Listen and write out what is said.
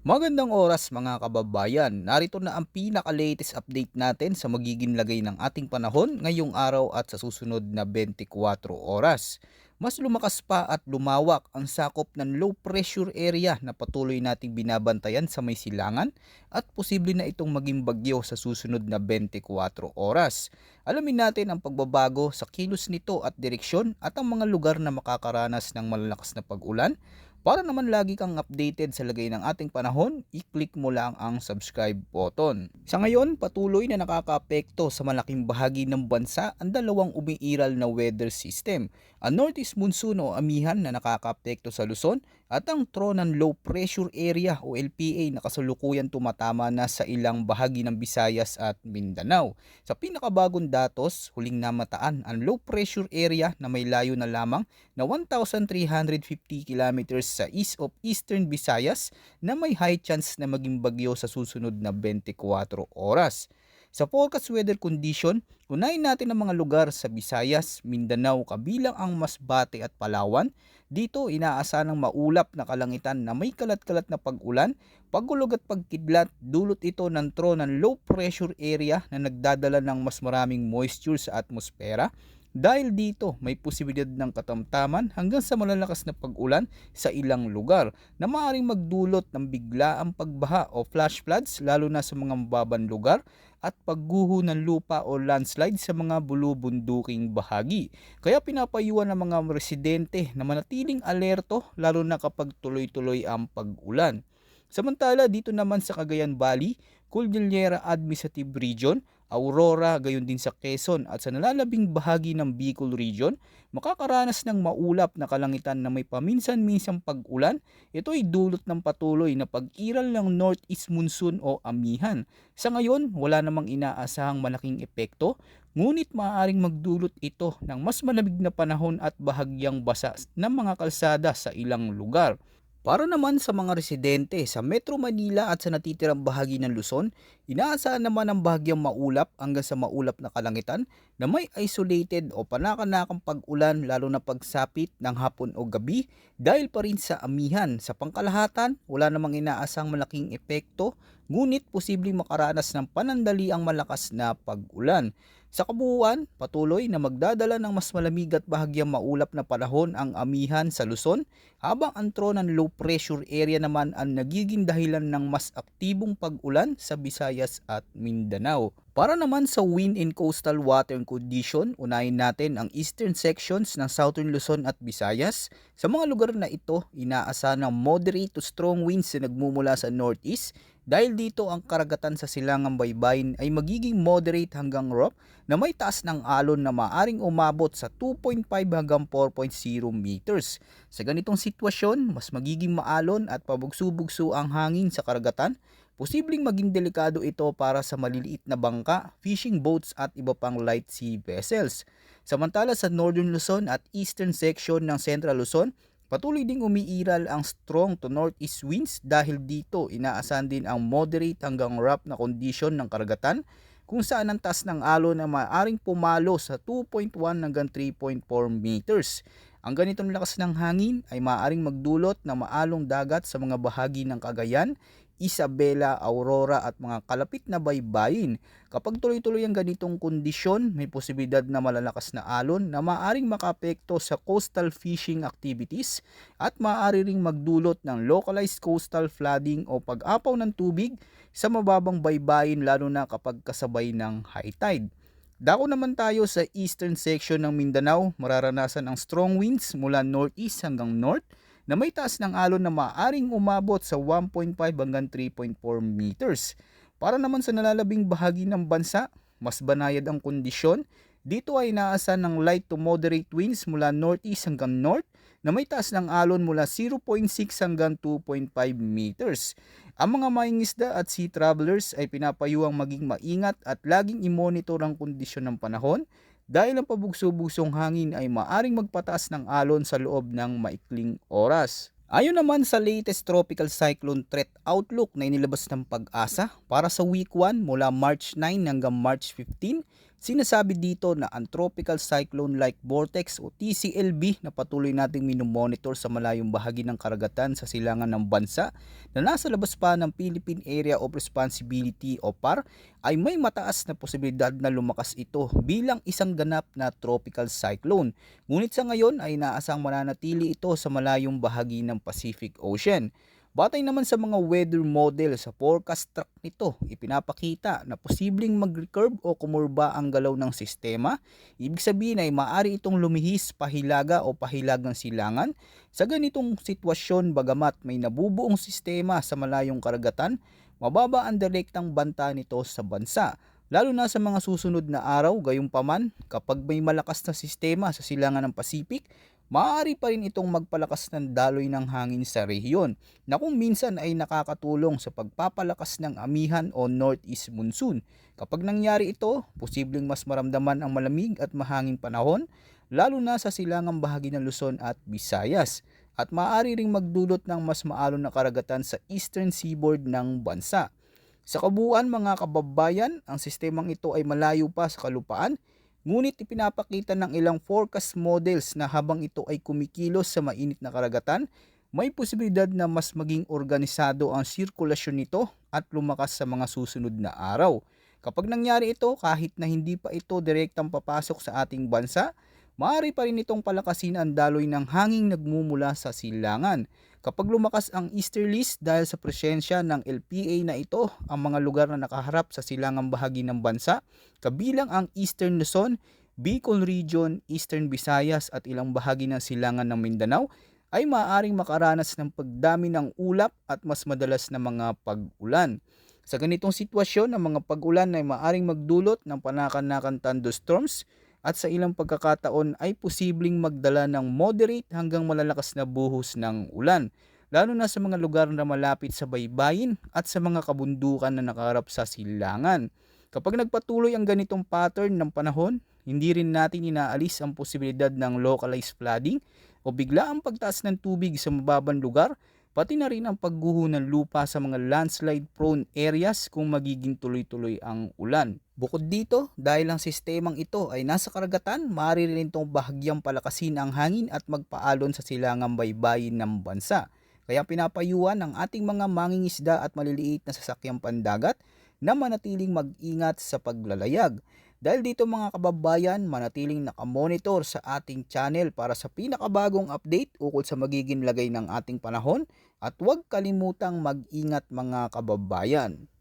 Magandang oras mga kababayan. Narito na ang pinaka-latest update natin sa magiging lagay ng ating panahon ngayong araw at sa susunod na 24 oras. Mas lumakas pa at lumawak ang sakop ng low pressure area na patuloy nating binabantayan sa may silangan at posible na itong maging bagyo sa susunod na 24 oras. Alamin natin ang pagbabago sa kilos nito at direksyon at ang mga lugar na makakaranas ng malalakas na pag-ulan. Para naman lagi kang updated sa lagay ng ating panahon, i-click mo lang ang subscribe button. Sa ngayon, patuloy na nakakaapekto sa malaking bahagi ng bansa ang dalawang umiiral na weather system. Ang Northeast Monsoon o amihan na nakakaapekto sa Luzon at ang Tronan Low Pressure Area o LPA na kasalukuyan tumatama na sa ilang bahagi ng Visayas at Mindanao. Sa pinakabagong datos, huling namataan ang low pressure area na may layo na lamang na 1,350 kilometers sa east of Eastern Visayas na may high chance na maging bagyo sa susunod na 24 oras. Sa forecast weather condition, unahin natin ang mga lugar sa Visayas, Mindanao kabilang ang Masbate at Palawan. Dito inaasahan ng maulap na kalangitan na may kalat-kalat na pag-ulan, pagulog at pagkidlat. Dulot ito ng ng low pressure area na nagdadala ng mas maraming moisture sa atmosfera. Dahil dito, may posibilidad ng katamtaman hanggang sa malalakas na pag-ulan sa ilang lugar na maaaring magdulot ng biglaang pagbaha o flash floods lalo na sa mga mababang lugar at pagguho ng lupa o landslide sa mga bulubunduking bahagi. Kaya pinapayuhan ng mga residente na manatiling alerto lalo na kapag tuloy-tuloy ang pag-ulan. Samantala dito naman sa Cagayan Valley, Cordillera Administrative Region, Aurora, gayon din sa Quezon at sa nalalabing bahagi ng Bicol Region, makakaranas ng maulap na kalangitan na may paminsan-minsang pag-ulan. Ito ay dulot ng patuloy na pag-iral ng Northeast Monsoon o amihan. Sa ngayon, wala namang inaasahang malaking epekto, ngunit maaaring magdulot ito ng mas malamig na panahon at bahagyang basa ng mga kalsada sa ilang lugar. Para naman sa mga residente sa Metro Manila at sa natitirang bahagi ng Luzon, inaasahan naman ang bahagyang maulap hanggang sa maulap na kalangitan na may isolated o panakanakang pag-ulan lalo na pagsapit ng hapon o gabi dahil pa rin sa amihan. Sa pangkalahatan, wala namang inaasahang malaking epekto, ngunit posibleng makaranas ng panandaliang malakas na pag-ulan. Sa kabuuan, patuloy na magdadala ng mas malamig at bahagyang maulap na panahon ang amihan sa Luzon, habang ang ng low pressure area naman ang nagiging dahilan ng mas aktibong pag-ulan sa Visayas at Mindanao. Para naman sa wind and coastal water condition, unahin natin ang eastern sections ng Southern Luzon at Visayas. Sa mga lugar na ito, inaasahan ng moderate to strong winds na nagmumula sa northeast. Dahil dito ang karagatan sa silangang baybayin ay magiging moderate hanggang rough na may taas ng alon na maaring umabot sa 2.5 hanggang 4.0 meters. Sa ganitong sitwasyon, mas magiging maalon at pabugso-bugso ang hangin sa karagatan. Posibleng maging delikado ito para sa maliliit na bangka, fishing boats at iba pang light sea vessels. Samantala sa Northern Luzon at Eastern section ng Central Luzon, patuloy ding umiiral ang strong to northeast winds dahil dito inaasahan din ang moderate hanggang rough na kondisyon ng karagatan kung saan ang taas ng alon na maaaring pumalo sa 2.1 hanggang 3.4 meters. Ang ganitong lakas ng hangin ay maaaring magdulot ng maalong dagat sa mga bahagi ng Cagayan, Isabela, Aurora at mga kalapit na baybayin. Kapag tuloy-tuloy ang ganitong kondisyon, may posibilidad na malalakas na alon na maaaring makaapekto sa coastal fishing activities at maaari ring magdulot ng localized coastal flooding o pag-apaw ng tubig sa mababang baybayin lalo na kapag kasabay ng high tide. Dako naman tayo sa eastern section ng Mindanao, mararanasan ang strong winds mula northeast hanggang north na may taas ng alon na maaaring umabot sa 1.5 hanggang 3.4 meters. Para naman sa nalalabing bahagi ng bansa, mas banayad ang kondisyon. Dito ay inaasahan ng light to moderate winds mula northeast hanggang north na may taas ng alon mula 0.6 hanggang 2.5 meters. Ang mga mangingisda at sea travelers ay pinapayuhang maging maingat at laging i-monitor ang kondisyon ng panahon dahil ang pabugso-bugsong hangin ay maaring magpataas ng alon sa loob ng maikling oras. Ayon naman sa latest tropical cyclone threat outlook na inilabas ng Pag-asa para sa week 1 mula March 9 hanggang March 15, Sinasabi dito na ang Tropical Cyclone-like Vortex o TCLV na patuloy nating minomonitor sa malayong bahagi ng karagatan sa silangan ng bansa na nasa labas pa ng Philippine Area of Responsibility o PAR ay may mataas na posibilidad na lumakas ito bilang isang ganap na tropical cyclone. Ngunit sa ngayon ay inaasang mananatili ito sa malayong bahagi ng Pacific Ocean. Batay naman sa mga weather model sa forecast track nito, ipinapakita na posibleng mag-recurve o kumurba ang galaw ng sistema. Ibig sabihin ay maaari itong lumihis pahilaga o pahilagang silangan. Sa ganitong sitwasyon, bagamat may nabubuong sistema sa malayong karagatan, mababa ang direktang banta nito sa bansa. Lalo na sa mga susunod na araw, gayunpaman, kapag may malakas na sistema sa silangan ng Pacific, maaari pa rin itong magpalakas ng daloy ng hangin sa rehiyon na kung minsan ay nakakatulong sa pagpapalakas ng amihan o northeast monsoon. Kapag nangyari ito, posibleng mas maramdaman ang malamig at mahanging panahon lalo na sa silangang bahagi ng Luzon at Visayas at maaari ring magdulot ng mas maalon na karagatan sa eastern seaboard ng bansa. Sa kabuuan mga kababayan, ang sistemang ito ay malayo pa sa kalupaan. Ngunit ipinapakita ng ilang forecast models na habang ito ay kumikilos sa mainit na karagatan, may posibilidad na mas maging organisado ang sirkulasyon nito at lumakas sa mga susunod na araw. Kapag nangyari ito, kahit na hindi pa ito direktang papasok sa ating bansa, maaari pa rin itong palakasin ang daloy ng hanging nagmumula sa silangan. Kapag lumakas ang easterlies dahil sa presensya ng LPA na ito, ang mga lugar na nakaharap sa silangang bahagi ng bansa, kabilang ang Eastern Luzon, Bicol Region, Eastern Visayas at ilang bahagi ng silangan ng Mindanao, ay maaaring makaranas ng pagdami ng ulap at mas madalas na mga pag-ulan. Sa ganitong sitwasyon, ang mga pag-ulan ay maaaring magdulot ng panakan-nakan thunderstorms at sa ilang pagkakataon ay posibleng magdala ng moderate hanggang malalakas na buhos ng ulan, lalo na sa mga lugar na malapit sa baybayin at sa mga kabundukan na nakaharap sa silangan. Kapag nagpatuloy ang ganitong pattern ng panahon, hindi rin natin inaalis ang posibilidad ng localized flooding o biglaang pagtaas ng tubig sa mababang lugar, pati na rin ang pagguho ng lupa sa mga landslide-prone areas kung magiging tuloy-tuloy ang ulan. Bukod dito, dahil ang sistemang ito ay nasa karagatan, maaari rin itong bahagyang palakasin ang hangin at magpaalon sa silangang baybayin ng bansa. Kaya pinapayuhan ng ating mga mangingisda at maliliit na sasakyang pandagat na manatiling mag-ingat sa paglalayag. Dahil dito mga kababayan, manatiling nakamonitor sa ating channel para sa pinakabagong update ukol sa magiging lagay ng ating panahon at huwag kalimutang mag-ingat mga kababayan.